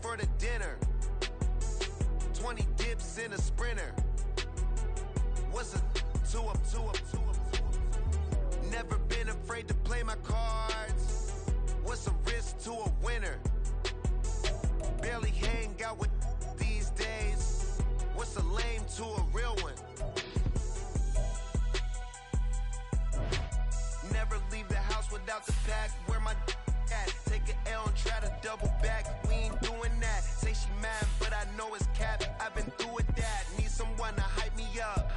for the dinner. 20 dips in a sprinter. What's a two up? Never been afraid to play my cards. What's a risk to a winner? Barely hang out with these days. What's a lame to a real one? Never leave the house without the pack. Where my at? Take an L and try to double back. We ain't doing that. Say she mad, but I know it's cap. I've been through with that. Need someone to hype me up.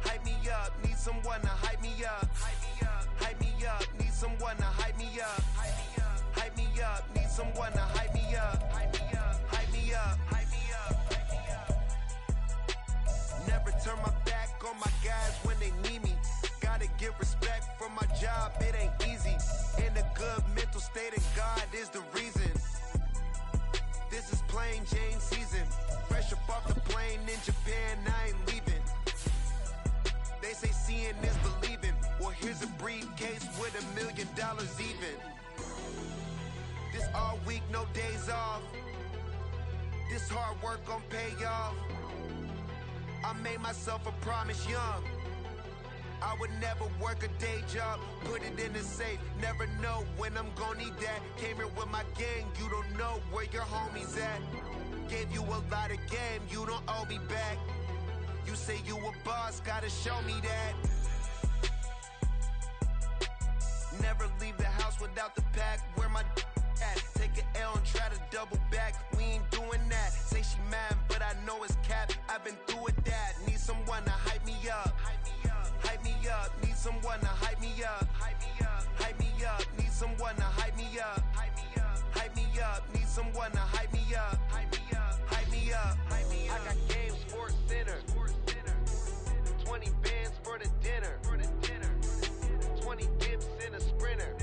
Hype me up. Need someone to hype me up. Hype me up. Need someone to hype me up. Hype me up. Need someone to hype me up. Hype me up. Hype me up. Hype me up. Never turn my back on my guys when they need me. Gotta give respect for my job, it ain't easy. In a good mental state, and God is the reason. This is plain Jane season. Fresh up off the plane in Japan, I ain't leaving. They say seeing is believing. Well, here's a briefcase with $1 million even. This all week, no days off. This hard work gon' pay off. I made myself a promise young. I would never work a day job, put it in the safe. Never know when I'm gonna need that. Came here with my gang, you don't know where your homies at. Gave you a lot of game, you don't owe me back. You say you a boss, gotta show me that. Never leave the house without the pack. Where my at? Take an L and try to double back. We ain't doing that. Say she mad, but I know it's cap. I've been through with that. Need someone to hype me up. Hype me up. Need someone to hype me up. Hype me up. Need someone to hype me up. Hype me up. Need someone to hype me up. Hype me up. Hype me up. I got game sports center. 20 bands for the dinner. 20 dips in a sprinter.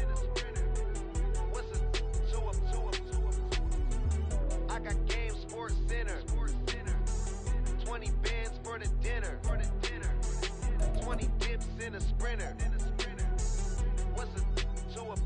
What's a two up? I got game sports center. 20 bands for the dinner. 20 dips in a sprinter. What's a two up?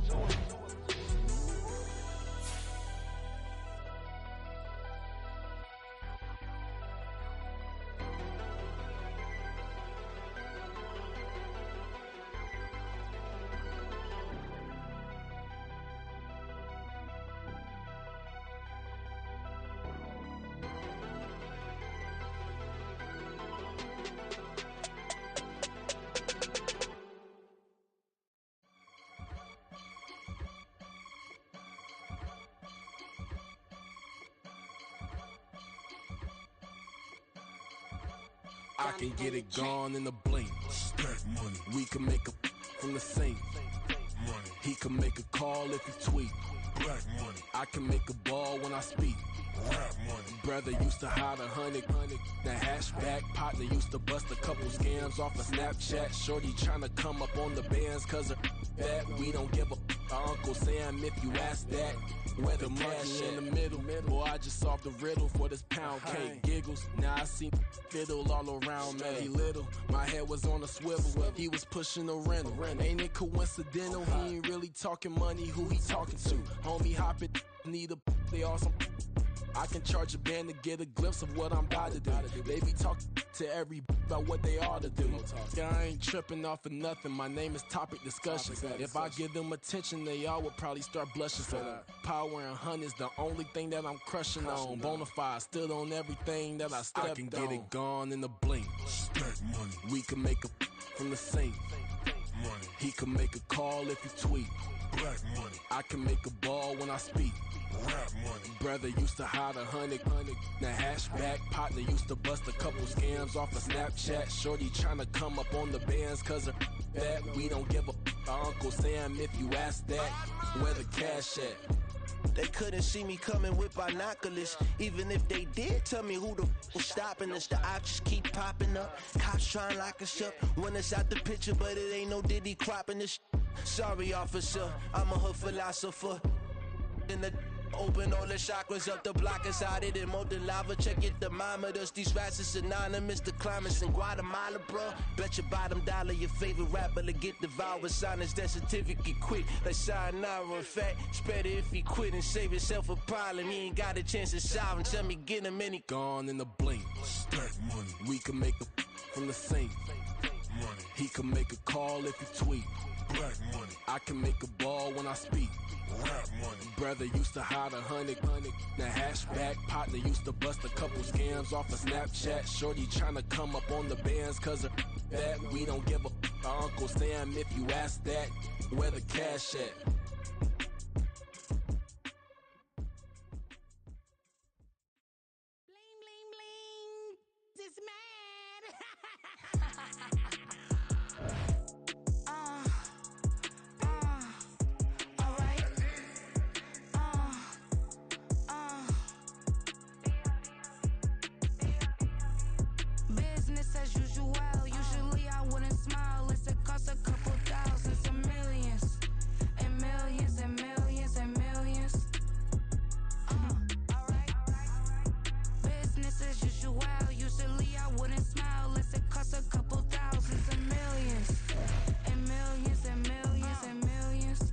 I can get it gone in a blink. Stack money. We can make a from the sink. Money. He can make a call if he tweet. Black money. I can make a ball when I speak. Rap money. Brother used to hide 100. The hashback partner used to bust a couple scams off of Snapchat. Shorty tryna come up on the bands cause of that. We don't give a Uncle Sam if you ask that. Where the money in the middle. Boy, I just solved the riddle for this pound cake. Giggles, now I see fiddle all around me. He little, my head was on a swivel. He was pushing a rental. Ain't it coincidental? He ain't really talking money, who he talking to? Homie hoppin', need a they awesome. I can charge a band to get a glimpse of what I'm about to do. They be talking to every about what they ought to do. Yeah, I ain't tripping off of nothing. My name is Topic Discussion. If I give them attention, they all would probably start blushing. So power and hunt is the only thing that I'm crushing on. Bonafide, stood on everything that I stepped on. I can get it gone in a blink. Stack money. We can make a from the sink. Money. He can make a call if he tweet. Black money. I can make a ball when I speak. Rap money. Brother used to hide 100. The hashback partner used to bust a couple scams off of Snapchat. Shorty tryna come up on the bands cause of that. We don't give a Uncle Sam if you ask that. Where the cash at? They couldn't see me coming with binoculars. Even if they did tell me who the was stopping us, the options keep popping up. Cops trying to lock us up when it's out the picture, but it ain't no Diddy cropping this. Sorry, officer, I'm a hood philosopher. In the Open all the chakras up, the block is out it and more the lava. Check your thermometers, these rats is synonymous. The climates in Guatemala, bro. Bet your bottom dollar your favorite rapper to get devoured. Sign his death certificate quick, like sayonara. In fact, it's better if he quit and save himself a problem. He ain't got a chance to solve him. Tell me, get him any. Gone in the blink. Stack money. We can make a from the sink. Money. He can make a call if he tweet. Black money. I can make a ball when I speak. Rap money. Brother used to hide 100. The hatchback partner used to bust a couple scams off of Snapchat. Shorty tryna come up on the bands cause of that. We don't give a Uncle Sam if you ask that. Where the cash at? Bling, bling, bling. This mad. All right. Business as usual. Usually I wouldn't smile. Unless it costs a couple thousands and millions. And millions and millions and millions. Alright. Business as usual. Usually I wouldn't smile unless it costs a couple thousands and millions. And millions and millions and millions.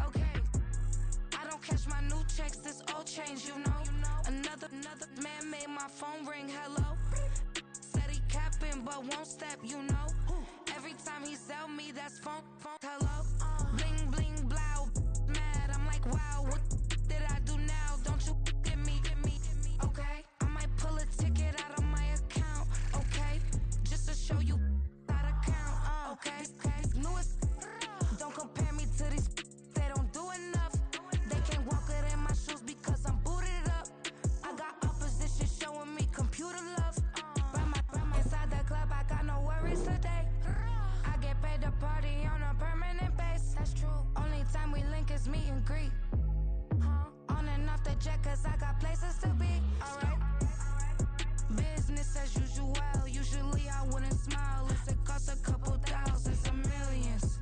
Okay. I don't cash my new checks, this old change, you know. Another man made my phone ring, hello. Said he capping but won't step, you know. Every time he sell me, that's phone, hello. Bling, bling, blow, mad, I'm like, wow, what did I do now? Don't you get me, okay? I might pull a ticket out of my account, okay? Just to show you how to count, okay? Newest, don't compare me to these, they don't do enough. They can't walk it in my shoes because I'm booted up. I got opposition showing me computer love. Run my inside the club, I got no worries today. I get paid to party on a permanent base. That's true. Only time we link is meet and greet. On and off the jet cause I got places to be. Alright. Business as usual. Usually I wouldn't smile unless it costs a couple thousands and millions.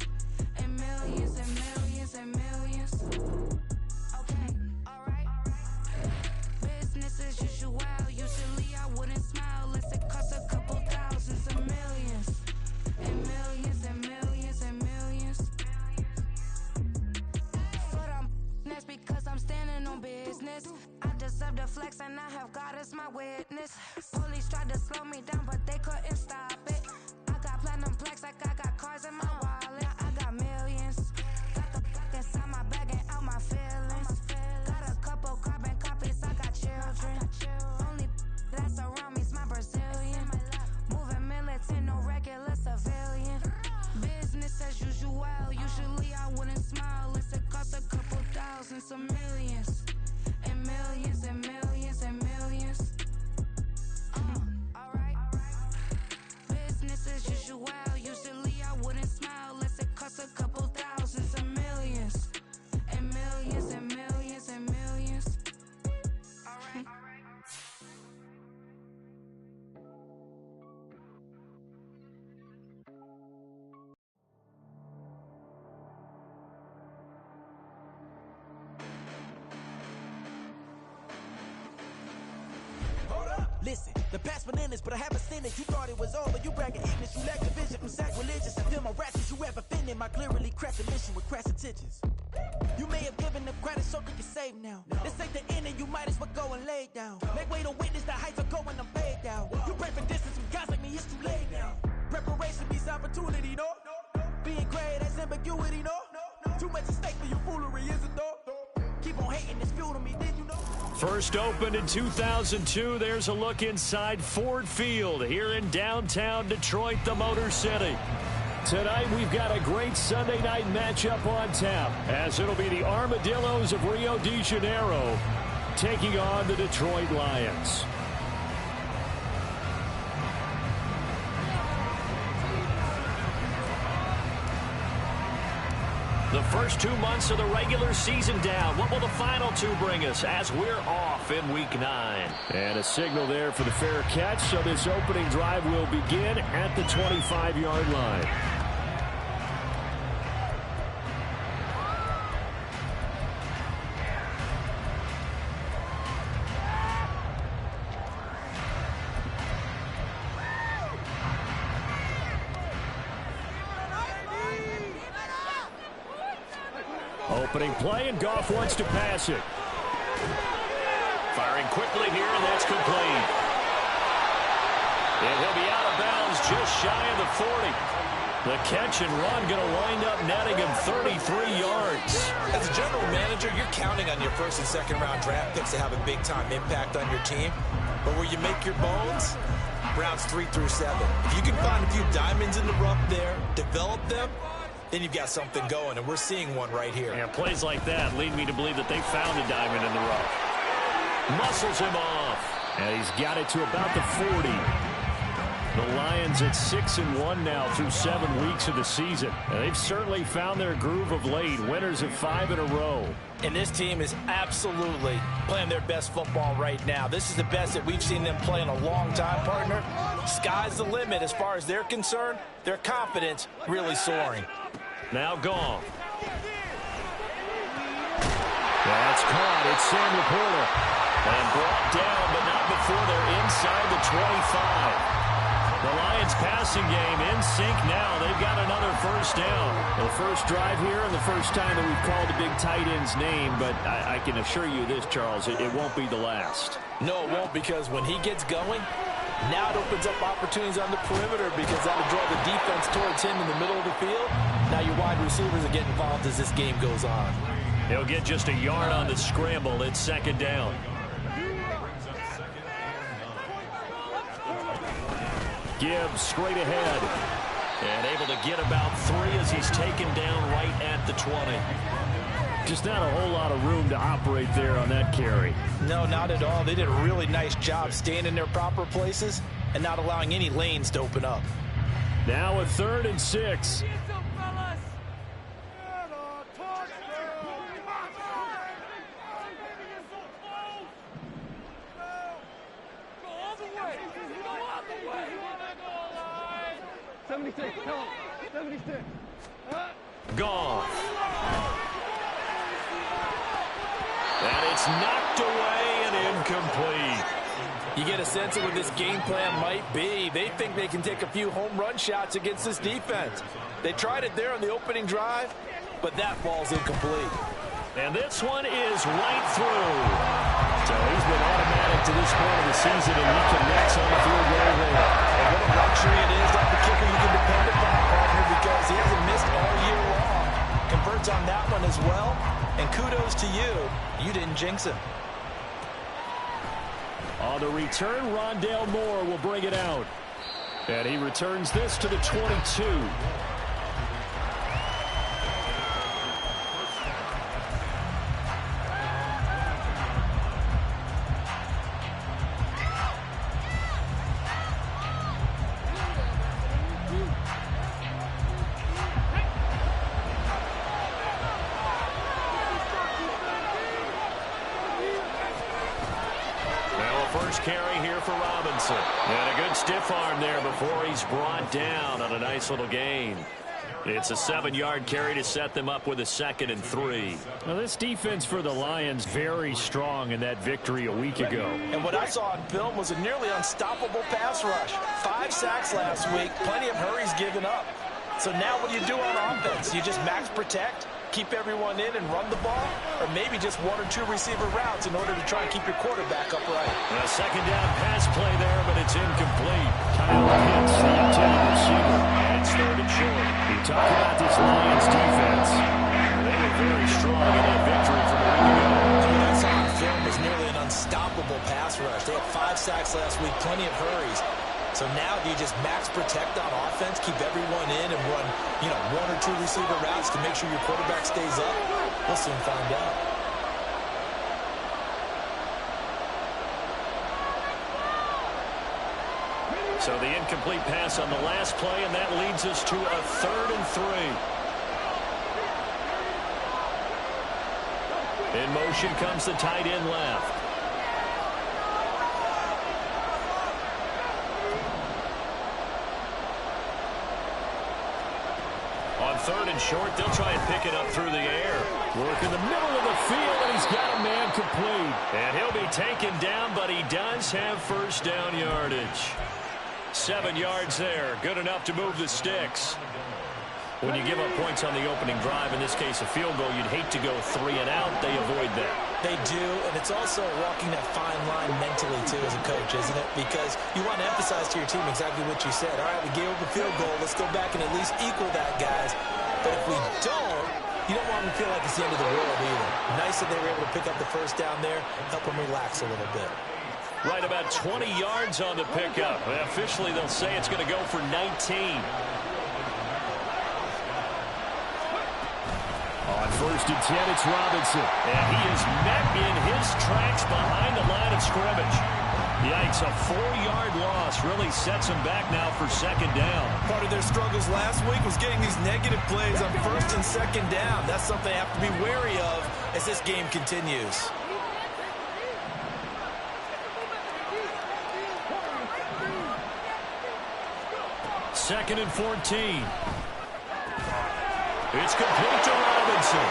And millions and millions and millions. Okay, alright. Business as usual. Usually I wouldn't smile unless it costs a couple thousands and millions. And millions and millions and millions. Foot on that's because I'm standing on business. I deserve the flex and I have God as my witness. Police tried to slow me down but they couldn't stop it. I got platinum plaques like I got cars in my wallet. I got millions. Got the fuck inside my bag and out my feelings. Got a couple carbon copies, I got children. Only that's around me's my Brazilian. Moving militant, no regular civilian. Business as usual. Usually I wouldn't smile unless it costs a couple thousands of millions. And millions and millions and millions. Alright. Business as usual. Usually I wouldn't smile unless it costs a couple thousands of millions. And millions and millions and millions. Alright. Listen, the past bananas, but I haven't seen it. You thought it was over, you bragging ignorance. You lack the vision from sacrilegious. I feel my ratchets, you ever offended my clearly crafted mission with crass intentions. You may have given them credit so they can save now. This ain't the end and you might as well go and lay down. Make way to witness the heights are going, I'm fade down. You pray for distance with guys like me, it's too late now. Preparation means opportunity, no? Being great, that's ambiguity, no? Too much at stake for your foolery, is it though? Keep on hating, it's fuel to me, did you know? First opened in 2002, there's a look inside Ford Field here in downtown Detroit, the Motor City. Tonight, we've got a great Sunday night matchup on tap, as it'll be the Armadillos of Rio de Janeiro taking on the Detroit Lions. The first 2 months of the regular season down. What will the final two bring us as we're off in Week 9? And a signal there for the fair catch, so this opening drive will begin at the 25-yard line. Opening play, and Goff wants to pass it. Firing quickly here, and that's complete. And he'll be out of bounds just shy of the 40. The catch and run going to wind up netting him 33 yards. As a general manager, you're counting on your first and second round draft picks to have a big-time impact on your team. But where you make your bones, rounds 3 through 7. If you can find a few diamonds in the rough there, develop them, then you've got something going, and we're seeing one right here. And plays like that lead me to believe that they found a diamond in the rough. Muscles him off, and he's got it to about the 40. The Lions at 6-1 now through 7 weeks of the season. And they've certainly found their groove of late. Winners of 5 in a row. And this team is absolutely playing their best football right now. This is the best that we've seen them play in a long time, partner. Sky's the limit as far as they're concerned. Their confidence really soaring. Now Goff. That's caught. It's Sam Laporta. And brought down, but not before they're inside the 25. The Lions passing game in sync now. They've got another first down. The first drive here and the first time that we've called the big tight end's name, but I can assure you this, Charles, it won't be the last. No, it won't, because when he gets going, now it opens up opportunities on the perimeter because that'll draw the defense towards him in the middle of the field. Now your wide receivers are getting involved as this game goes on. He'll get just a yard on the scramble. It's second down. Gibbs straight ahead. And able to get about 3 as he's taken down right at the 20. Just not a whole lot of room to operate there on that carry. No, not at all. They did a really nice job staying in their proper places and not allowing any lanes to open up. Now a 3rd and 6. Goff. And it's knocked away and incomplete. You get a sense of what this game plan might be. They think they can take a few home run shots against this defense. They tried it there on the opening drive, but that ball's incomplete. And this one is right through. So he's been automatic to this point of the season, and he connects on the field goal there. And what a luxury it is to have the kicker you can depend upon, partner, because he hasn't missed all year long. Converts on that one as well. And kudos to you. You didn't jinx him. On the return, Rondale Moore will bring it out. And he returns this to the 22. Carry here for Robinson. And a good stiff arm there before he's brought down on a nice little gain. It's a 7-yard carry to set them up with a 2nd and 3. Now this defense for the Lions very strong in that victory a week ago. And what I saw on film was a nearly unstoppable pass rush. 5 sacks last week, plenty of hurries given up. So now what do you do on offense? You just max protect, keep everyone in and run the ball, or maybe just 1 or 2 receiver routes in order to try and keep your quarterback upright. A 2nd down pass play there, but it's incomplete. Kyle Pitts, the intended receiver. And it's 3rd and short. We talk about this Lions defense. They were very strong in that victory from a week ago. What I saw on film was nearly an unstoppable pass rush. They had 5 sacks last week, plenty of hurries. So now do you just max protect on offense, keep everyone in, and run, 1 or 2 receiver routes to make sure your quarterback stays up? We'll soon find out. So the incomplete pass on the last play, and that leads us to a 3rd and 3. In motion comes the tight end left. On 3rd and short, they'll try and pick it up through the air. Work in the middle of the field, and he's got a man complete. And he'll be taken down, but he does have first down yardage. 7 yards there, good enough to move the sticks. When you give up points on the opening drive, in this case a field goal, you'd hate to go 3 and out. They avoid that. They do, and it's also walking that fine line mentally, too, as a coach, isn't it? Because you want to emphasize to your team exactly what you said. All right, we gave up a field goal. Let's go back and at least equal that, guys. But if we don't, you don't want them to feel like it's the end of the world either. Nice that they were able to pick up the first down there, help them relax a little bit. Right about 20 yards on the pickup. Officially, they'll say it's going to go for 19. On 1st and 10, it's Robinson. And he is met in his tracks behind the line of scrimmage. Yikes, a 4-yard loss really sets him back now for 2nd down. Part of their struggles last week was getting these negative plays on 1st and 2nd down. That's something they have to be wary of as this game continues. Second and 14. It's complete to Robinson.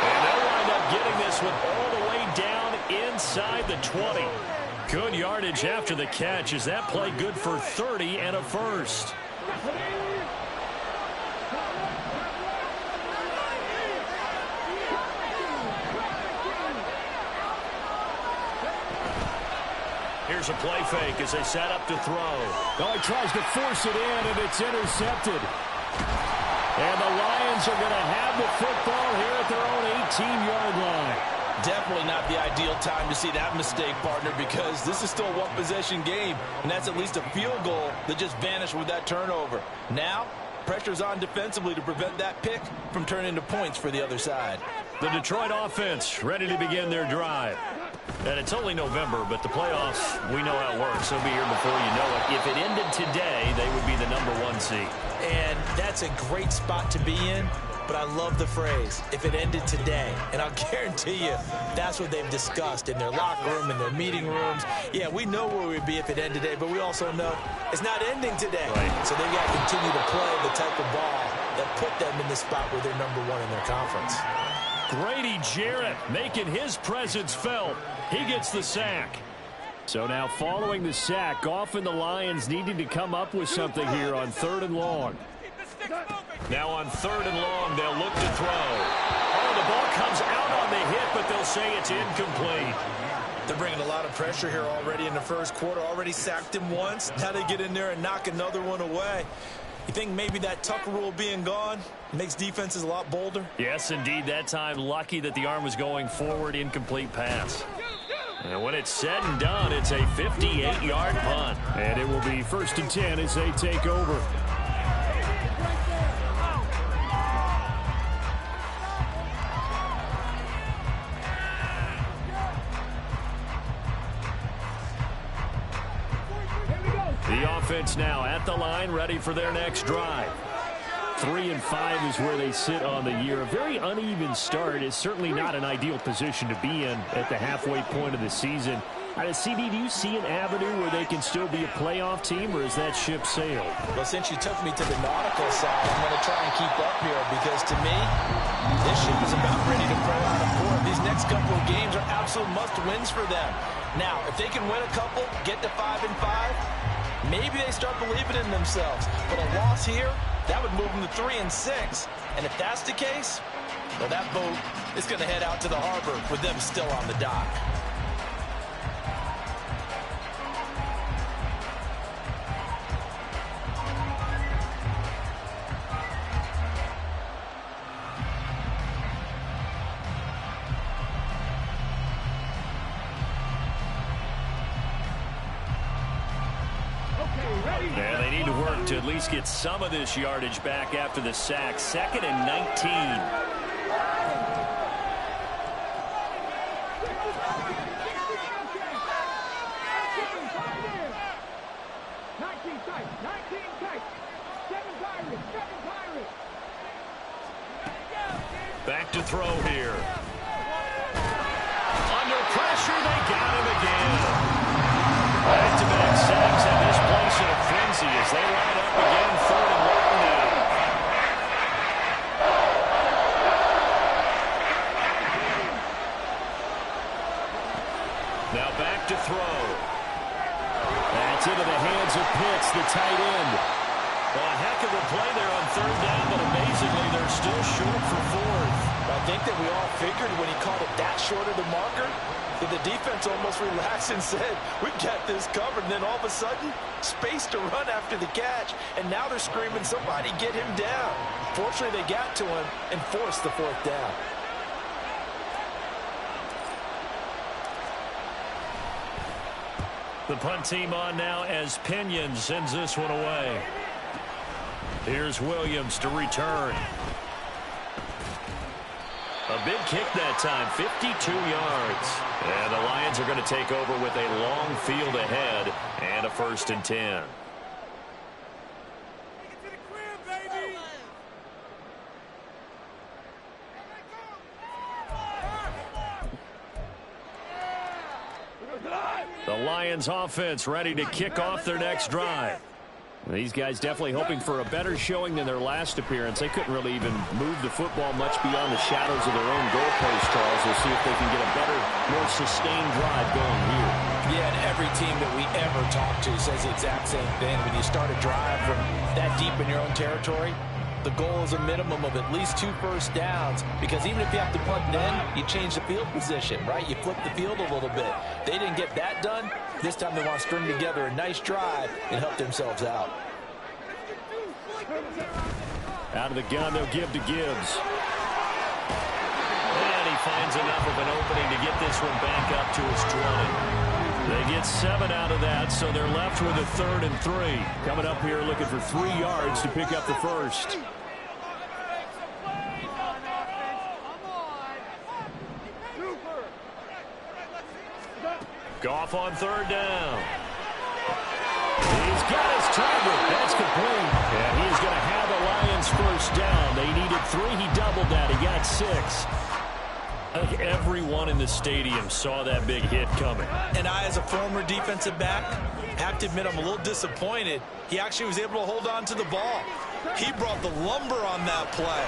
And they'll wind up getting this one all the way down inside the 20. Good yardage after the catch. Is that play good for 30 and a first? Here's a play fake as they set up to throw. Oh, he tries to force it in, and it's intercepted. And the Lions are going to have the football here at their own 18-yard line. Definitely not the ideal time to see that mistake, partner, because this is still a one-possession game, and that's at least a field goal that just vanished with that turnover. Now, pressure's on defensively to prevent that pick from turning into points for the other side. The Detroit offense ready to begin their drive. And it's only November, but the playoffs, we know how it works. They'll be here before you know it. If it ended today, they would be the #1 seed. And that's a great spot to be in, but I love the phrase, if it ended today. And I'll guarantee you that's what they've discussed in their locker room, in their meeting rooms. Yeah, we know where we'd be if it ended today, but we also know it's not ending today. Right. So they've got to continue to play the type of ball that put them in the spot where they're #1 in their conference. Grady Jarrett making his presence felt. He gets the sack. So now following the sack, Goff and the Lions needing to come up with something here on 3rd and long. Now on 3rd and long, they'll look to throw. Oh, the ball comes out on the hit, but they'll say it's incomplete. They're bringing a lot of pressure here already in the first quarter. Already sacked him once. Now they get in there and knock another one away. You think maybe that Tucker rule being gone makes defenses a lot bolder? Yes, indeed. That time, lucky that the arm was going forward, incomplete pass. And when it's said and done, it's a 58-yard punt. And it will be 1st and 10 as they take over. The offense now at the line, ready for their next drive. 3 and 5 is where they sit on the year. A very uneven start is certainly not an ideal position to be in at the halfway point of the season. CD, do you see an avenue where they can still be a playoff team, or is that ship sailed? Well, since you took me to the nautical side, I'm going to try and keep up here because, to me, this ship is about ready to pull out of port. These next couple of games are absolute must-wins for them. Now, if they can win a couple, get to 5 and 5, maybe they start believing in themselves. But a loss here, that would move them to 3 and 6. And if that's the case, well, that boat is going to head out to the harbor with them still on the dock. And they need to work to at least get some of this yardage back after the sack. 2nd and 19. Back to throw here. Under pressure, they got him again. Back-to-back sacks and this place in a frenzy as they line up again, 3rd and long now. Now back to throw. That's into the hands of Pitts, the tight end. Well, a heck of a play there on third down, but amazingly, they're still short for fourth. I think that we all figured when he called it that short of the marker, that the defense almost relaxed and said, we've got this covered. And then all of a sudden, space to run after the catch. And now they're screaming, somebody get him down. Fortunately, they got to him and forced the fourth down. The punt team on now as Pinion sends this one away. Here's Williams to return. A big kick that time, 52 yards. And the Lions are going to take over with a long field ahead and a 1st and 10. The Lions offense ready to kick off their next drive. These guys definitely hoping for a better showing than their last appearance. They couldn't really even move the football much beyond the shadows of their own goalpost, Charles. We'll see if they can get a better, more sustained drive going here. Yeah, and every team that we ever talk to says the exact same thing. When you start a drive from that deep in your own territory, the goal is a minimum of at least 2 first downs, because even if you have to punt then, you change the field position, right? You flip the field a little bit. They didn't get that done. This time they want to string together a nice drive and help themselves out. Out of the gun, they'll give to Gibbs. And he finds enough of an opening to get this one back up to his 20. They get 7 out of that, so they're left with a 3rd and 3. Coming up here looking for 3 yards to pick up the first. Goff on 3rd down. He's got his target. That's complete. And he's going to have the Lions 1st down. They needed 3. He doubled that. He got 6. I think everyone in the stadium saw that big hit coming. And I, as a former defensive back, have to admit I'm a little disappointed. He actually was able to hold on to the ball. He brought the lumber on that play.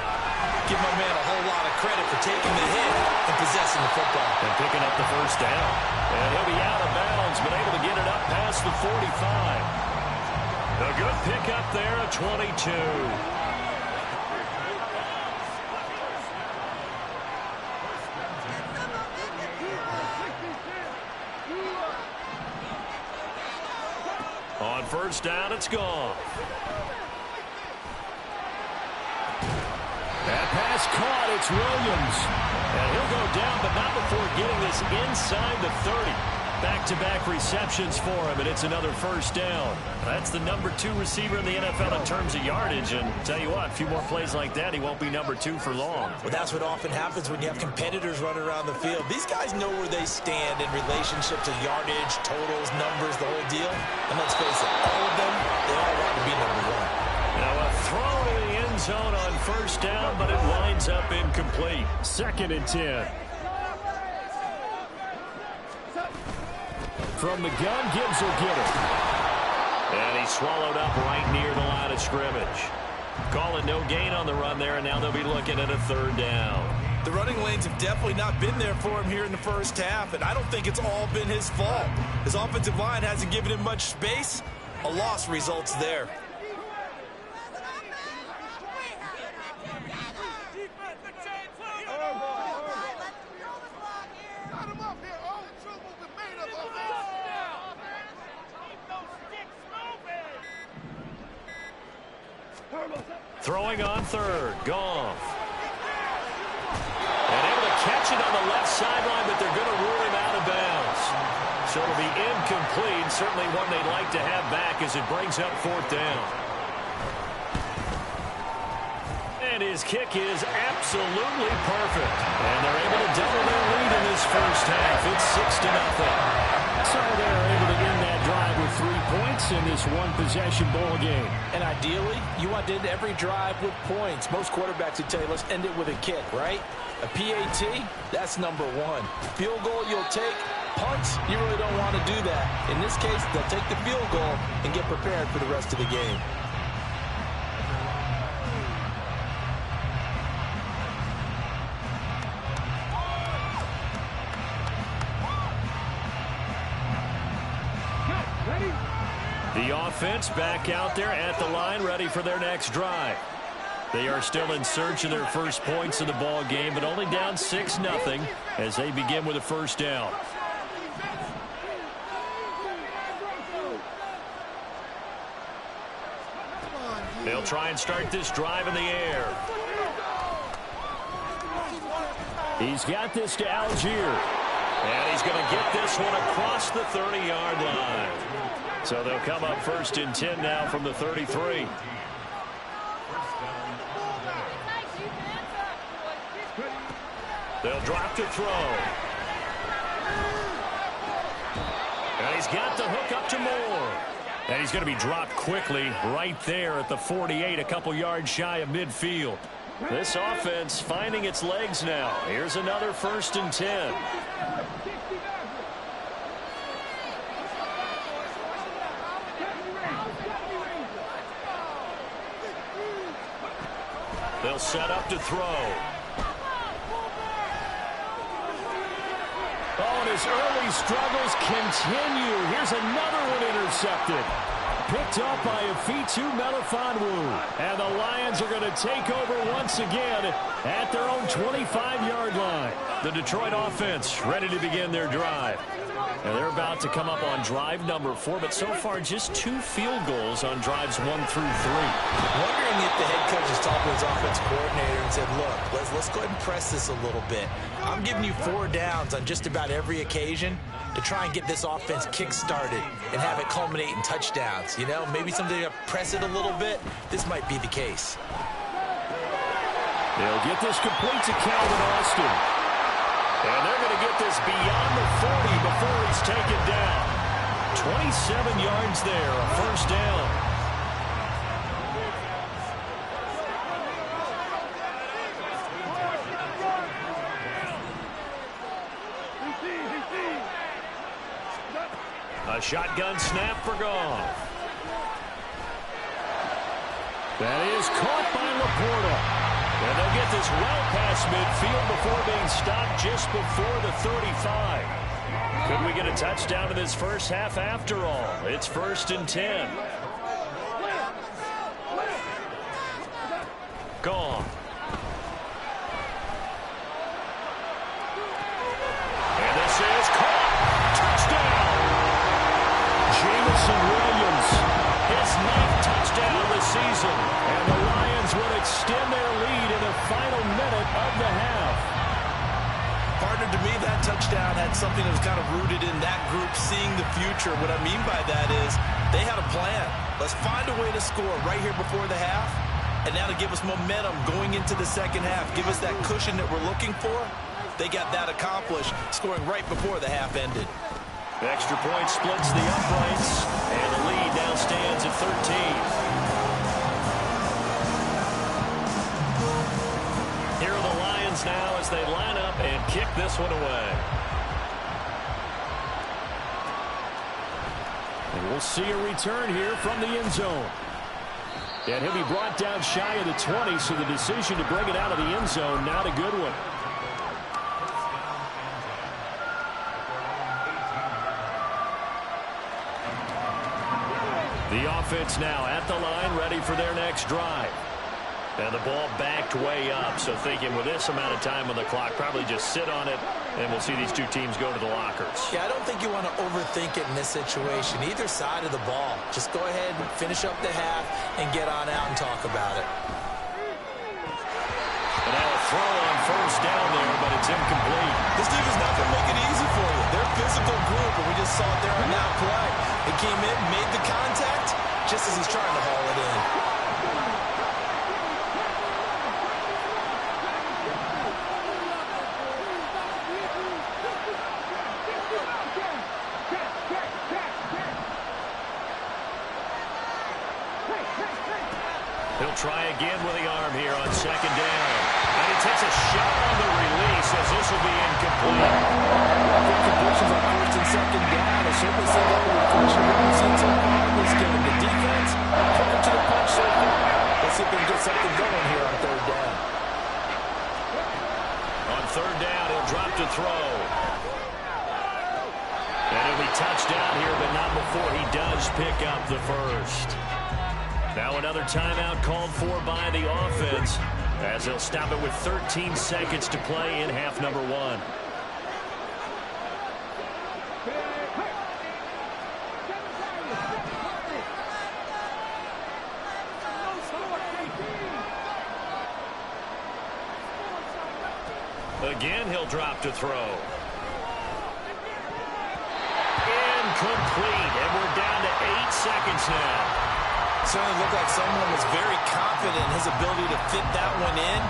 Give my man a whole lot of credit for taking the hit and possessing the football. And picking up the 1st down. And he'll be out of bounds, but able to get it up past the 45. A good pickup there, a 22. On 1st down, it's gone. That pass caught. It's Williams. And he'll go down, but not before getting this inside the 30. Back-to-back receptions for him, and it's another 1st down. That's the number 2 receiver in the NFL in terms of yardage. And tell you what, a few more plays like that, he won't be number 2 for long. Well, that's what often happens when you have competitors running around the field. These guys know where they stand in relationship to yardage, totals, numbers, the whole deal. And let's face it, all of them, they all want to be number 1. Now a throw to the end zone on 1st down, but it winds up incomplete. 2nd and 10. From the gun, Gibbs will get it. And he's swallowed up right near the line of scrimmage. Call it no gain on the run there, and now they'll be looking at a 3rd down. The running lanes have definitely not been there for him here in the 1st half, and I don't think it's all been his fault. His offensive line hasn't given him much space. A loss results there. Throwing on 3rd, Goff. And able to catch it on the left sideline, but they're going to rule him out of bounds. So it'll be incomplete. Certainly one they'd like to have back as it brings up 4th down. And his kick is absolutely perfect. And they're able to double their lead in this 1st half. It's 6-0. So they're able to end that drive with 3 points in this one-possession ball game. And ideally, you want to end every drive with points. Most quarterbacks would tell you, let's end it with a kick, right? A PAT, that's number 1. Field goal, you'll take. Punts, you really don't want to do that. In this case, they'll take the field goal and get prepared for the rest of the game. The offense back out there at the line, ready for their next drive. They are still in search of their first points of the ball game, but only down 6-0 as they begin with a first down. They'll try and start this drive in the air. He's got this to Algier. And he's going to get this one across the 30-yard line. So they'll come up 1st and 10 now from the 33. They'll drop to throw. And he's got the hook up to Moore. And he's going to be dropped quickly right there at the 48, a couple yards shy of midfield. This offense finding its legs now. Here's another 1st and 10. They'll set up to throw. Oh, and his early struggles continue. Here's another one intercepted. Picked up by Afitu Melifonwu. And the Lions are going to take over once again at their own 25-yard line. The Detroit offense ready to begin their drive. And they're about to come up on drive number 4, but so far just 2 field goals on drives 1 through 3. Wondering if the head coach has talked to his offense coordinator and said, look, let's go ahead and press this a little bit. I'm giving you 4 downs on just about every occasion to try and get this offense kick-started and have it culminate in touchdowns. You know, maybe someday to press it a little bit. This might be the case. They'll get this complete to Calvin Austin. And they're going to get this beyond the 40 before he's taken down. 27 yards there, a first down. A shotgun snap for Goff. That is caught by Laporta. And they'll get this well past midfield before being stopped just before the 35. Could we get a touchdown in this first half after all? It's 1st and 10. Gone. And this is caught. Touchdown. Jamison Williams, his 9th touchdown of the season. And the Lions will extend their lead in the final minute of the half. Partner, to me, that touchdown had something that was kind of rooted in that group seeing the future. What I mean by that is they had a plan. Let's find a way to score right here before the half. And now to give us momentum going into the second half, give us that cushion that we're looking for. They got that accomplished, scoring right before the half ended. The extra point splits the uprights, and the lead now stands at 13. Here are the Lions now as they line up and kick this one away. And we'll see a return here from the end zone. And he'll be brought down shy of the 20, so the decision to bring it out of the end zone, not a good one. The offense now at the line, ready for their next drive. And the ball backed way up, so thinking with this amount of time on the clock, probably just sit on it, and we'll see these two teams go to the lockers. Yeah, I don't think you want to overthink it in this situation. Either side of the ball. Just go ahead and finish up the half and get on out and talk about it. And now a throw on first down there, but it's incomplete. This team is not going to make it easy for you. They're a physical group, and we just saw it there on that play. They came in, made the contact, just as he's trying to haul it in. He'll try again with the arm here on second down. And he takes a shot on the release as this will be incomplete. I think completions on first and second down. I certainly see that with pressure we've seen so far in this game. The defense, put to the punch so far. Let's see if we can get something going here on third down. On third down, he'll drop to throw. And he'll He'll be touched down here, but not before he does pick up the first. Now another timeout called for by the offense, as they'll stop it with 13 seconds to play in half number 1. Again, he'll drop to throw. Incomplete, and we're down to 8 seconds now. Certainly looked like someone was very confident in his ability to fit that one in.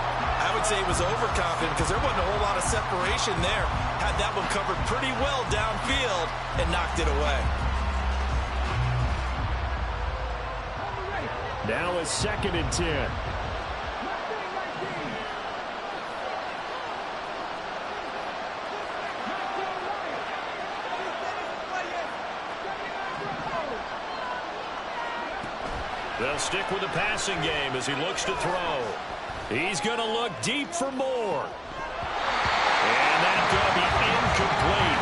I would say he was overconfident because there wasn't a whole lot of separation there. Had that one covered pretty well downfield and knocked it away. Now a 2nd and 10. They'll stick with the passing game as he looks to throw. He's going to look deep for more. And that's going to be incomplete.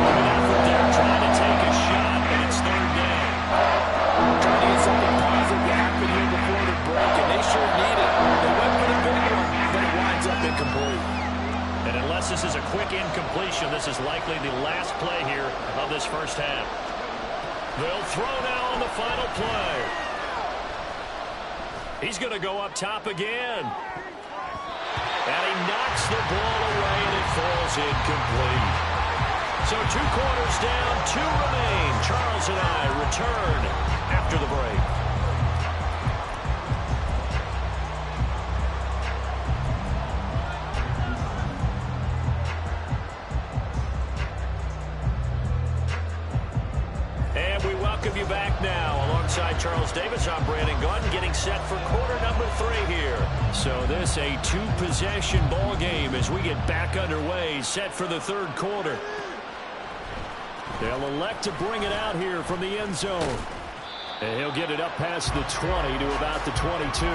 An effort there trying to take a shot, and it's 3rd down. Trying to get something positive to happen here before the break, and they sure need it. They went for the big one, but it winds up incomplete. And unless this is a quick incompletion, this is likely the last play here of this first half. They'll throw now on the final play. He's going to go up top again. And he knocks the ball away, and it falls incomplete. So 2 quarters down, 2 remain. Charles and I return after the break. And we welcome you back now. Alongside Charles Davis, I'm Brandon Gunn, getting set for quarter number 3 here. So this a 2-possession ball game as we get back underway, set for the 3rd quarter. They'll elect to bring it out here from the end zone. And he'll get it up past the 20 to about the 22.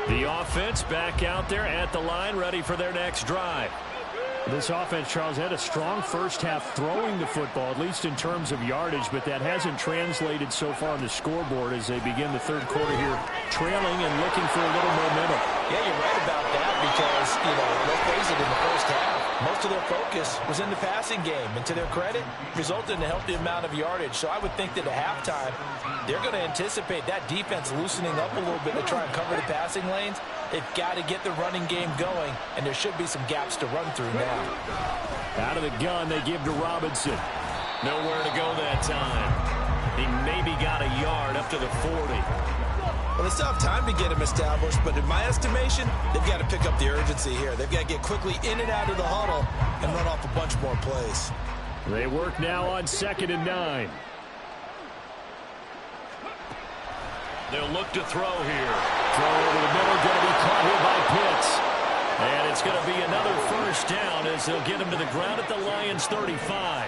The offense back out there at the line, ready for their next drive. This offense, Charles, had a strong first half throwing the football, at least in terms of yardage, but that hasn't translated so far on the scoreboard as they begin the 3rd quarter here, trailing and looking for a little momentum. Yeah, you're right about that because, let's face it, in the first half, most of their focus was in the passing game, and to their credit, resulted in a healthy amount of yardage. So I would think that at halftime, they're going to anticipate that defense loosening up a little bit to try and cover the passing lanes. They've got to get the running game going, and there should be some gaps to run through now. Out of the gun, they give to Robinson. Nowhere to go that time. He maybe got a yard up to the 40. Well, they still have time to get him established, but in my estimation, they've got to pick up the urgency here. They've got to get quickly in and out of the huddle and run off a bunch more plays. They work now on 2nd and 9. They'll look to throw here. Throw over the middle, going to be caught here by Pitts. And it's going to be another first down as they'll get him to the ground at the Lions' 35.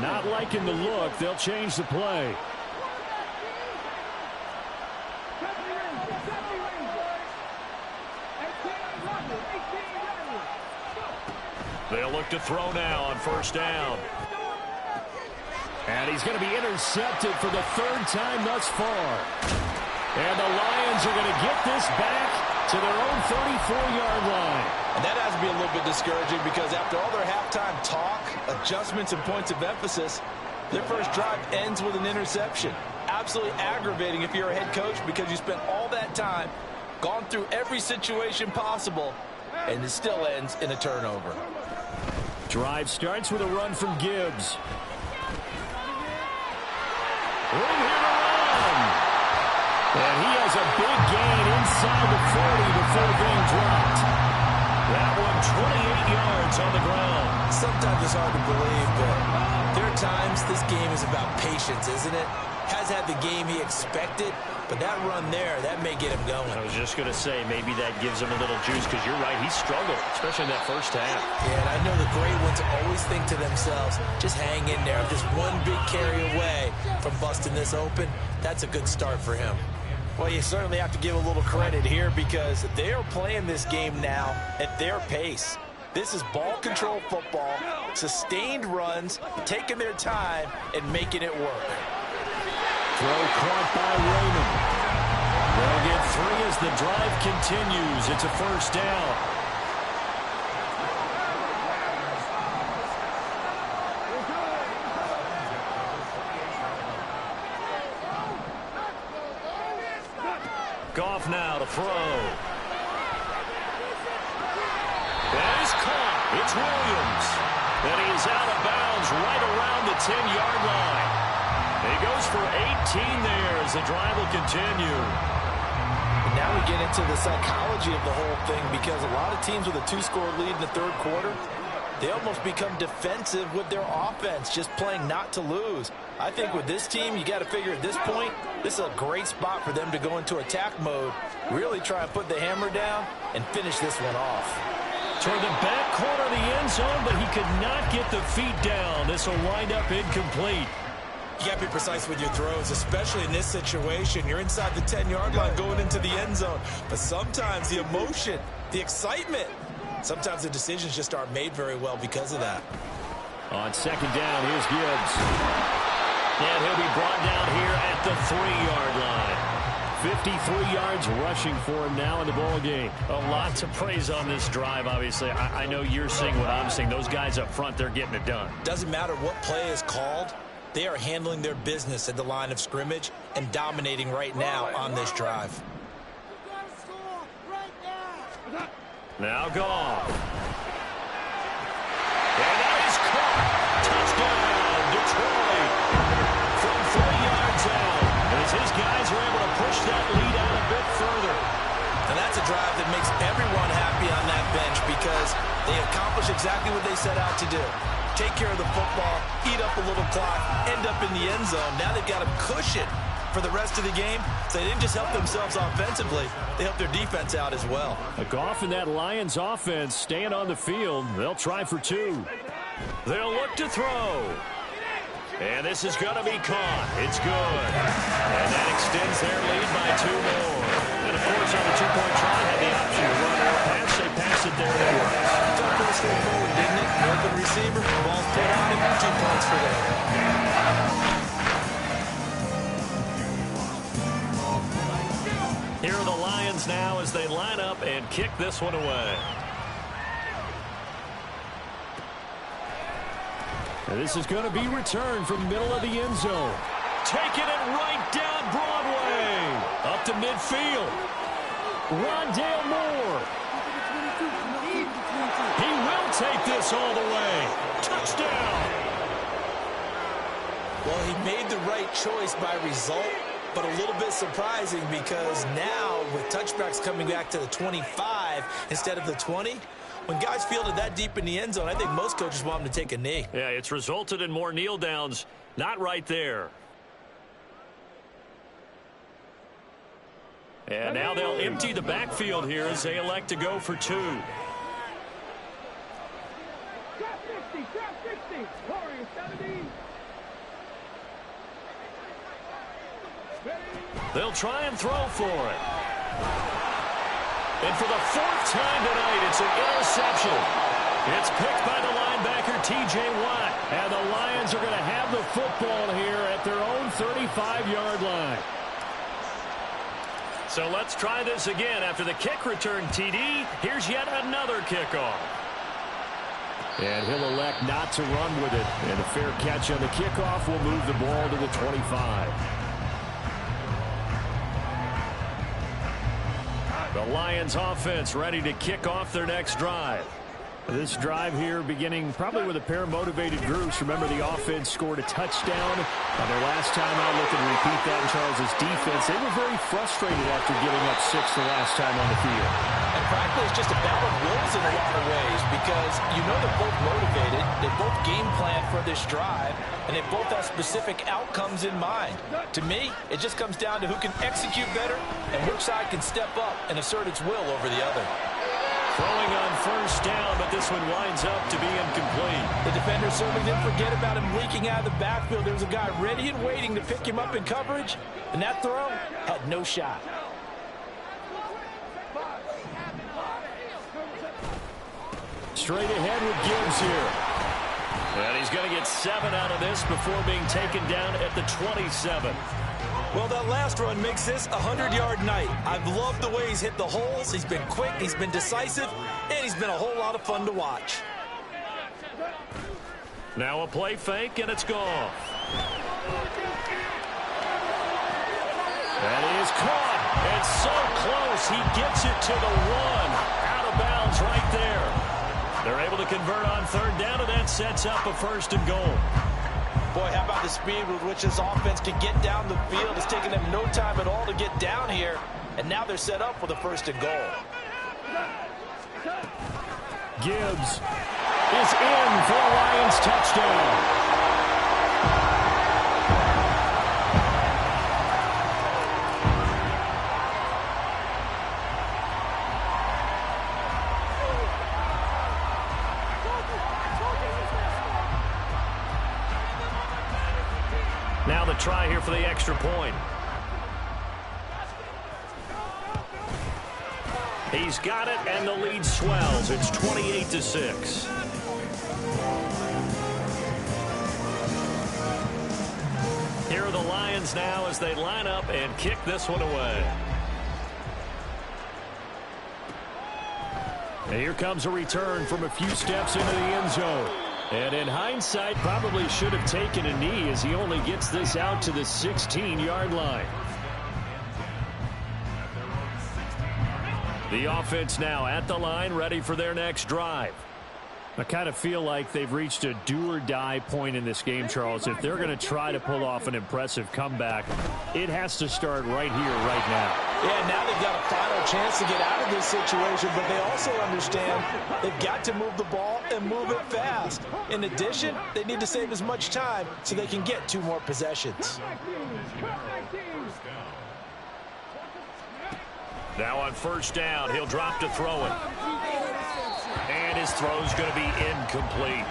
Not liking the look. They'll change the play. They'll look to throw now on first down. And he's going to be intercepted for the 3rd time thus far. And the Lions are going to get this back to their own 34-yard line. And that has to be a little bit discouraging because after all their halftime talk, adjustments, and points of emphasis, their first drive ends with an interception. Absolutely aggravating if you're a head coach because you spent all that time, gone through every situation possible, and it still ends in a turnover. Drive starts with a run from Gibbs. Room here to run. And he has a big gain inside the 40 before being dropped. That one 28 yards on the ground. Sometimes it's hard to believe, but there are times this game is about patience, isn't it? Has had the game he expected, But that run there, that may get him going. I was just going to say, maybe that gives him a little juice, because you're right, he struggled, especially in that first half. Yeah, and I know the great ones always think to themselves, just hang in there. Just one big carry away from busting this open, that's a good start for him. Well, you certainly have to give a little credit here, because they are playing this game now at their pace. This is ball control football, sustained runs, taking their time and making it work. Throw caught by Raymond. They'll get 3 as the drive continues. It's a first down. Goff now to throw. That is caught. It's Williams. And he's out of bounds right around the 10-yard line. He goes for 18 there as the drive will continue. And now we get into the psychology of the whole thing, because a lot of teams with a 2-score lead in the third quarter, they almost become defensive with their offense, just playing not to lose. I think with this team, you got to figure at this point, this is a great spot for them to go into attack mode, really try and put the hammer down and finish this one off. Toward the back corner of the end zone, but he could not get the feet down. This will wind up incomplete. You got to be precise with your throws, especially in this situation. You're inside the 10-yard line going into the end zone. But sometimes the emotion, the excitement, sometimes the decisions just aren't made very well because of that. On second down, here's Gibbs. And he'll be brought down here at the 3-yard line. 53 yards rushing for him now in the ball game. A lot to praise on this drive, obviously. I know you're seeing what I'm seeing. Those guys up front, they're getting it done. Doesn't matter what play is called. They are handling their business at the line of scrimmage and dominating right now on this drive. Now Goff. And that is caught. Touchdown, Detroit. From 3 yards out. As his guys are able to push that lead out a bit further. And that's a drive that makes everyone happy on that bench, because they accomplish exactly what they set out to do. Take care of the football, eat up a little clock, end up in the end zone. Now they've got a cushion for the rest of the game. So they didn't just help themselves offensively, they helped their defense out as well. Goff and that Lions offense staying on the field. They'll try for 2. They'll look to throw. And this is going to be caught. It's good. And that extends their lead by 2 more. And, of course, on the 2-point try, had the option to run or pass. They pass it there. It works. Felt pretty straightforward, didn't it? The open receiver, ball's put on him, 2 points for them. Here are the Lions now as they line up and kick this one away. And this is going to be returned from the middle of the end zone. Taking it right down Broadway. Up to midfield. Rondale Moore. He will take this all the way. Touchdown. Well, he made the right choice by result, but a little bit surprising, because now with touchbacks coming back to the 25 instead of the 20, when guys fielded that deep in the end zone, I think most coaches want them to take a knee. Yeah, it's resulted in more kneel downs. Not right there. And now they'll empty the backfield here as they elect to go for 2. They'll try and throw for it. And for the 4th time tonight, it's an interception. It's picked by the linebacker, T.J. Watt. And the Lions are going to have the football here at their own 35-yard line. So let's try this again. After the kick return TD, here's yet another kickoff. And he'll elect not to run with it. And a fair catch on the kickoff will move the ball to the 25. The Lions offense ready to kick off their next drive. This drive here beginning probably with a pair of motivated groups. Remember, the offense scored a touchdown on their last time out. Looking to repeat that in Charles's defense. They were very frustrated after giving up 6 the last time on the field. And frankly, it's just a battle of wills in a lot of ways because you know they're both motivated, they both game plan for this drive, and they both have specific outcomes in mind. To me, it just comes down to who can execute better and which side can step up and assert its will over the other. Throwing on first down, but this one winds up to be incomplete. The defender certainly didn't forget about him leaking out of the backfield. There was a guy ready and waiting to pick him up in coverage, and that throw had no shot. Straight ahead with Gibbs here. And he's going to get 7 out of this before being taken down at the 27. Well, that last run makes this a 100-yard night. I've loved the way he's hit the holes. He's been quick, he's been decisive, and he's been a whole lot of fun to watch. Now a play fake, and it's gone. That is caught. And so close. He gets it to the 1. Out of bounds right there. They're able to convert on third down, and that sets up a first and goal. Boy, how about the speed with which this offense can get down the field? It's taken them no time at all to get down here, and now they're set up with a first and goal. Gibbs is in for a Lions touchdown. Now the try here for the extra point. He's got it, and the lead swells. It's 28-6. Here are the Lions now as they line up and kick this one away. And here comes a return from a few steps into the end zone. And in hindsight, probably should have taken a knee as he only gets this out to the 16-yard line. The offense now at the line, ready for their next drive. I kind of feel like they've reached a do-or-die point in this game, Charles. If they're going to try to pull off an impressive comeback, it has to start right here, right now. Yeah, now they've got a final chance to get out of this situation, but they also understand they've got to move the ball and move it fast. In addition, they need to save as much time so they can get 2 more possessions. Now on first down, he'll drop to throw it. And his throw's going to be incomplete.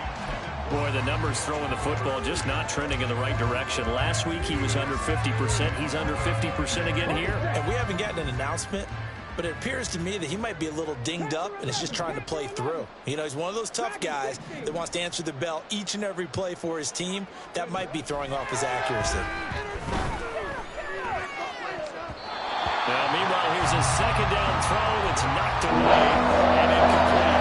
Boy, the numbers throwing the football just not trending in the right direction. Last week he was under 50%. He's under 50% again here. And we haven't gotten an announcement, but it appears to me that he might be a little dinged up and is just trying to play through. You know, he's one of those tough guys that wants to answer the bell each and every play for his team. That might be throwing off his accuracy. Meanwhile, here's a second down throw. It's knocked away and incomplete.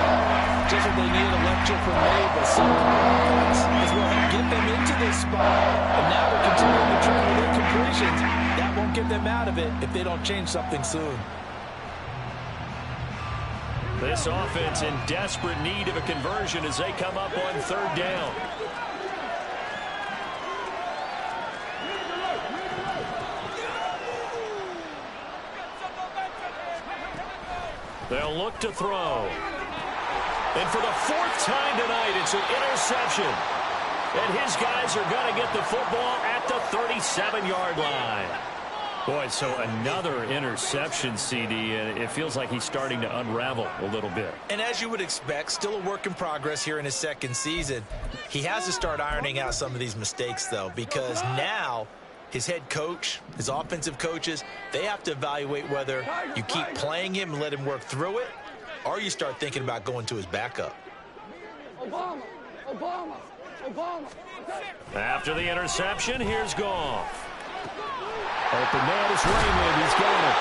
Just what they need, a lecture from me, but some offense is what will get them into this spot. And now they're continuing to trend with incompletions. That won't get them out of it if they don't change something soon. This offense in desperate need of a conversion as they come up on third down. They'll look to throw. And for the 4th time tonight, it's an interception. And his guys are going to get the football at the 37-yard line. Boy, so another interception, CD, and it feels like he's starting to unravel a little bit. And as you would expect, still a work in progress here in his second season. He has to start ironing out some of these mistakes, though, because now his head coach, his offensive coaches, they have to evaluate whether you keep playing him and let him work through it, or you start thinking about going to his backup. After the interception, here's Goff. Open man is Raymond. He's got it.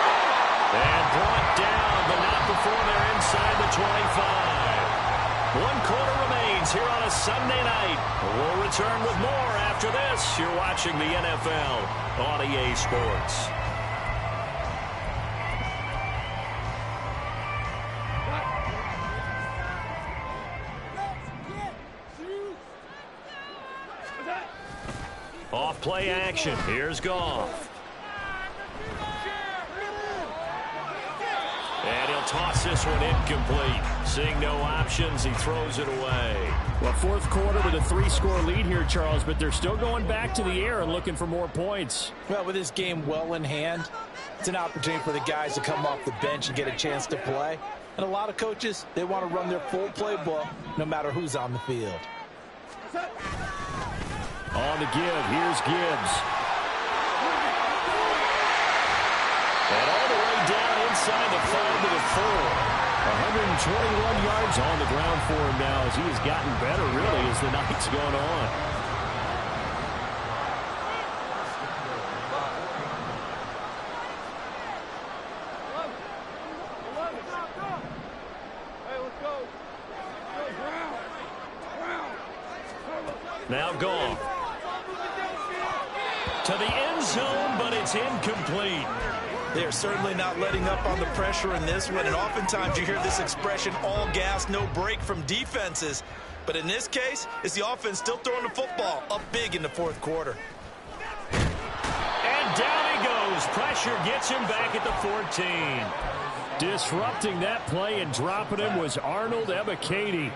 And brought down, but not before they're inside the 25. 1 quarter remains here on a Sunday night. We'll return with more after this. You're watching the NFL on EA Sports. Off play action. Here's Goff. And he'll toss this one incomplete. Seeing no options, he throws it away. Well, fourth quarter with a 3-score lead here, Charles, but they're still going back to the air and looking for more points. Well, with this game well in hand, it's an opportunity for the guys to come off the bench and get a chance to play. And a lot of coaches, they want to run their full playbook no matter who's on the field. On the give, here's Gibbs. And all the way down inside the 5 to the 4. 121 yards on the ground for him now as he has gotten better, really, as the night's gone on. Now gone. To the end zone, but it's incomplete. They're certainly not letting up on the pressure in this one, and oftentimes you hear this expression, all gas, no break from defenses. But in this case, it's the offense still throwing the football up big in the fourth quarter. And down he goes. Pressure gets him back at the 14. Disrupting that play and dropping him was Arnold Ebiketie.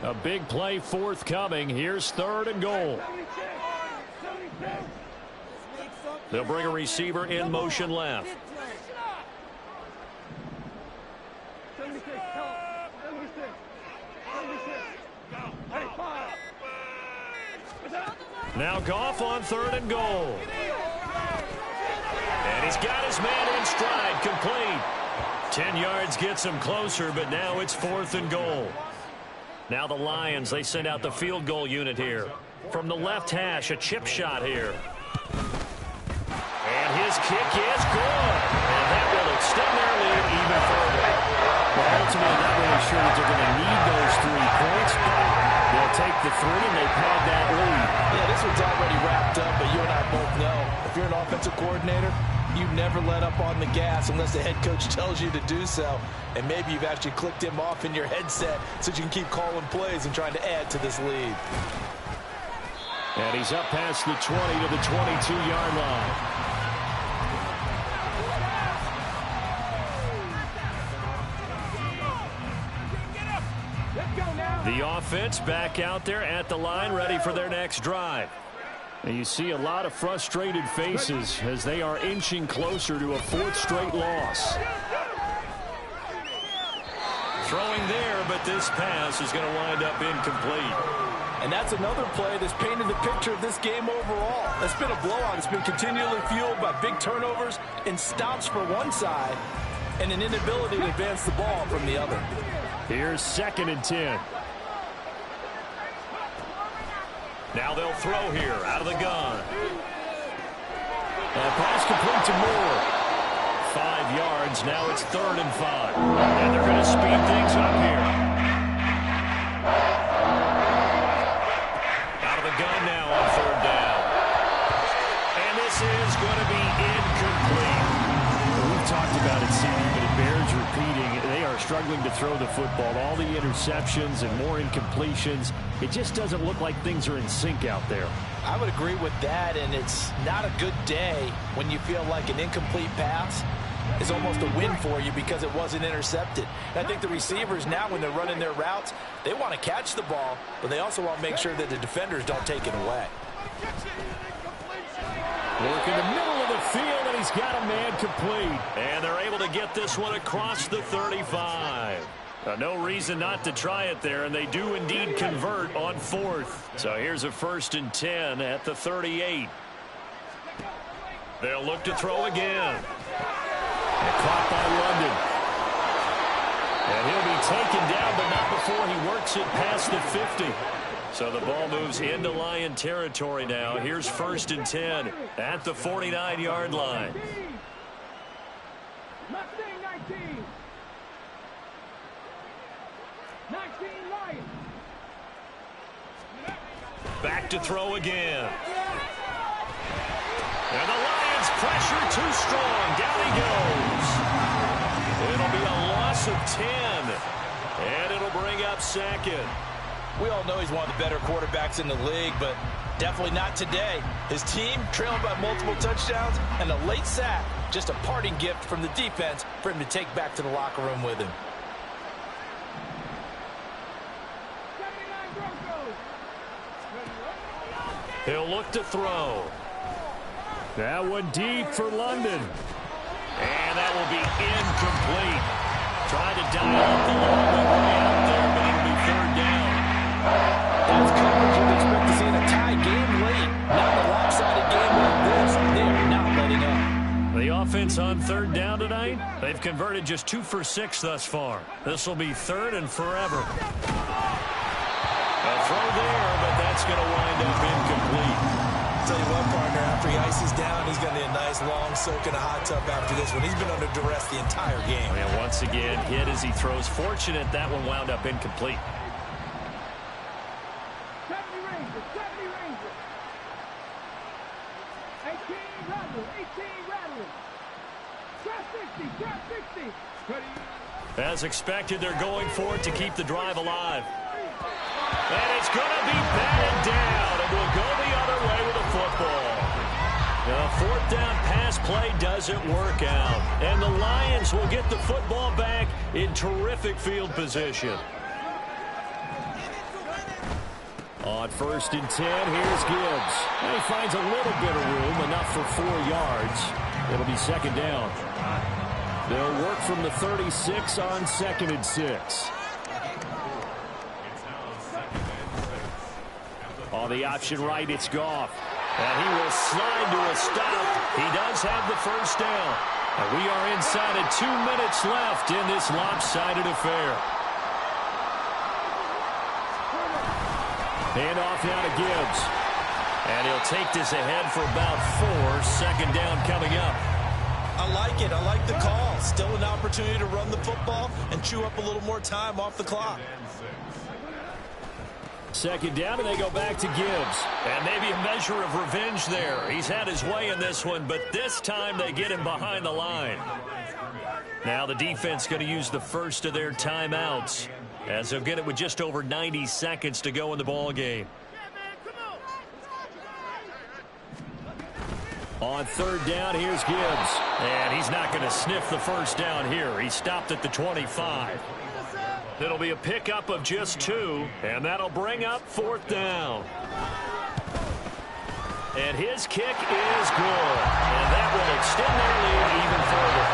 A big play forthcoming. Here's 3rd and goal. They'll bring a receiver in motion left. Now Goff on 3rd and goal. And he's got his man in stride, complete. 10 yards gets him closer, but now it's 4th and goal. Now the Lions, they send out the field goal unit here. From the left hash, a chip shot here. And his kick is good. And that will extend their lead even further. Well, ultimately, not really sure that they're going to need those 3 points, but they'll take the 3 and they pad that lead. Yeah, this one's already wrapped up, but you and I both know if you're an offensive coordinator, you never let up on the gas unless the head coach tells you to do so. And maybe you've actually clicked him off in your headset so you can keep calling plays and trying to add to this lead. And he's up past the 20 to the 22-yard line. The offense back out there at the line, ready for their next drive. And you see a lot of frustrated faces as they are inching closer to a 4th straight loss. Throwing there, but this pass is going to wind up incomplete. And that's another play that's painted the picture of this game overall. It's been a blowout. It's been continually fueled by big turnovers and stops for one side and an inability to advance the ball from the other. Here's 2nd and 10. Now they'll throw here out of the gun. And pass complete to Moore. 5 yards. Now it's 3rd and 5. And they're going to speed things up here. Out of the gun now on 3rd down. And this is going to be incomplete. We've talked about it, CD, but it bears repeating. They are struggling to throw the football. All the interceptions and more incompletions. It just doesn't look like things are in sync out there. I would agree with that, and it's not a good day when you feel like an incomplete pass is almost a win for you because it wasn't intercepted. And I think the receivers now, when they're running their routes, they want to catch the ball, but they also want to make sure that the defenders don't take it away. Work in the middle of the field, and he's got a man complete. And they're able to get this one across the 35. No reason not to try it there, and they do indeed convert on 4th. So here's a 1st and 10 at the 38. They'll look to throw again. And caught by London. And he'll be taken down, but not before he works it past the 50. So the ball moves into Lion territory now. Here's 1st and 10 at the 49-yard line. Back to throw again. And the Lions pressure too strong. Down he goes. It'll be a loss of 10. And it'll bring up 2nd. We all know he's one of the better quarterbacks in the league, but Definitely not today. His team trailing by multiple touchdowns and a late sack. Just a parting gift from the defense for him to take back to the locker room with him. He'll look to throw. That one deep for London. And that will be incomplete. Tried to dial up the long way out there, but it'll be third down. That's coverage you'd expect to see in a tie game late. Not in a lopsided game like this. They're not letting up. The offense on third down tonight, they've converted just 2 for 6 thus far. This will be third and forever. A throw there, but that's going to wind up incomplete. Tell you what, partner, after he ices down, he's going to need a nice long soak in a hot tub after this one. He's been under duress the entire game. And once again, hit as he throws. Fortunate that one wound up incomplete. 70 Rangers, 70 Rangers. 18 Rattlers, 18 Rattlers. Trap 60, trap 60. As expected, they're going for it to keep the drive alive. And it's going to be batted down, and we'll go the other way with the football. The fourth down pass play doesn't work out, and the Lions will get the football back in terrific field position. On 1st and 10, here's Gibbs. And he finds a little bit of room, enough for 4 yards. It'll be second down. They'll work from the 36 on 2nd and 6. On the option right, it's Goff. And he will slide to a stop. He does have the first down. And we are inside of 2 minutes left in this lopsided affair. Hand off now to Gibbs. And he'll take this ahead for about 4. Second down coming up. I like it. I like the call. Still an opportunity to run the football and chew up a little more time off the clock. Second down, and they go back to Gibbs. And maybe a measure of revenge there. He's had his way in this one, but this time they get him behind the line. Now the defense going to use the first of their timeouts, as they'll get it with just over 90 seconds to go in the ball game. On third down, here's Gibbs. And he's not going to sniff the first down here. He stopped at the 25. It'll be a pickup of just 2, and that'll bring up 4th down. And his kick is good. And that will extend their lead even further.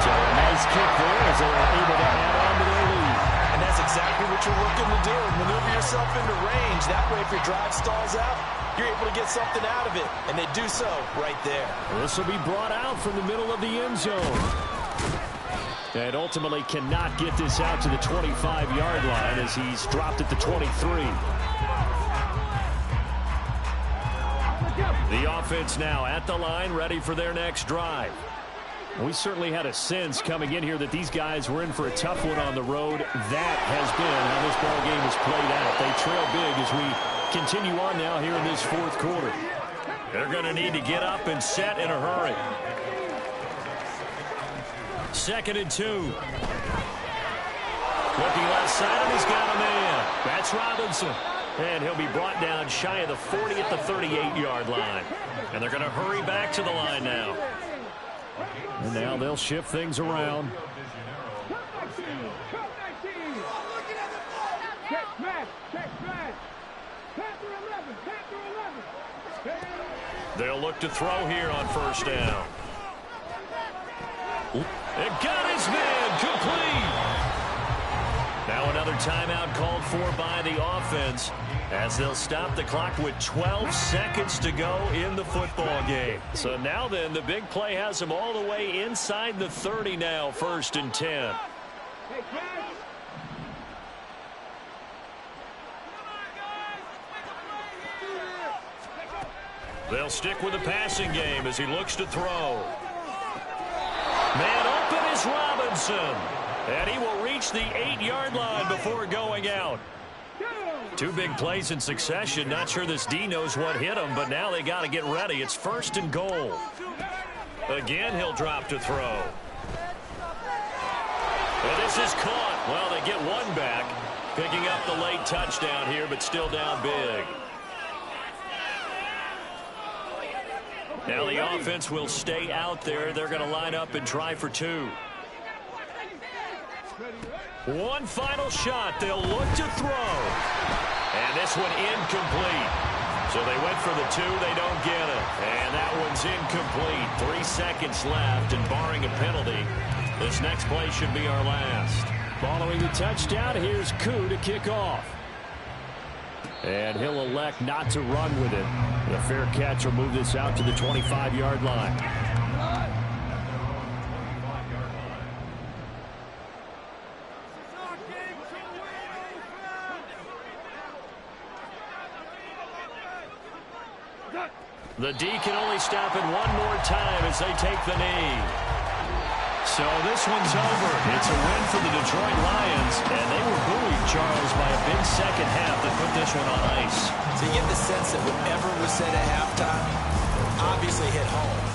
So a nice kick there as they were able to add on to their lead. And that's exactly what you're looking to do. Maneuver yourself into range. That way, if your drive stalls out, you're able to get something out of it. And they do so right there. This will be brought out from the middle of the end zone. And ultimately cannot get this out to the 25-yard line as he's dropped at the 23. The offense now at the line, ready for their next drive. We certainly had a sense coming in here that these guys were in for a tough one on the road. That has been how this ball game has played out. They trail big as we continue on now here in this 4th quarter. They're going to need to get up and set in a hurry. 2nd and 2. Looking left side, and he's got a man. That's Robinson. And he'll be brought down shy of the 40 at the 38-yard line. And they're going to hurry back to the line now. And now they'll shift things around. They'll look to throw here on first down. It got his man complete. Now another timeout called for by the offense as they'll stop the clock with 12 seconds to go in the football game. So now then, the big play has them all the way inside the 30 now, 1st and 10. They'll stick with the passing game as he looks to throw. Man open is Robinson. And he will reach the 8-yard line before going out. 2 big plays in succession. Not sure this D knows what hit him, but now they got to get ready. It's 1st and goal. Again, he'll drop to throw. And this is caught. Well, they get one back. Picking up the late touchdown here, but still down big. Now the offense will stay out there. They're going to line up and try for two. One final shot. They'll look to throw. And this one incomplete. So they went for the two. They don't get it. And that one's incomplete. 3 seconds left. And barring a penalty, this next play should be our last. Following the touchdown, here's Koo to kick off. And he'll elect not to run with it. The fair catch will move this out to the 25-yard line. The D can only stop it one more time as they take the knee. So this one's over. It's a win for the Detroit Lions, and they were buoyed, Charles, by a big second half that put this one on ice. So you get the sense that whatever was said at halftime obviously hit home.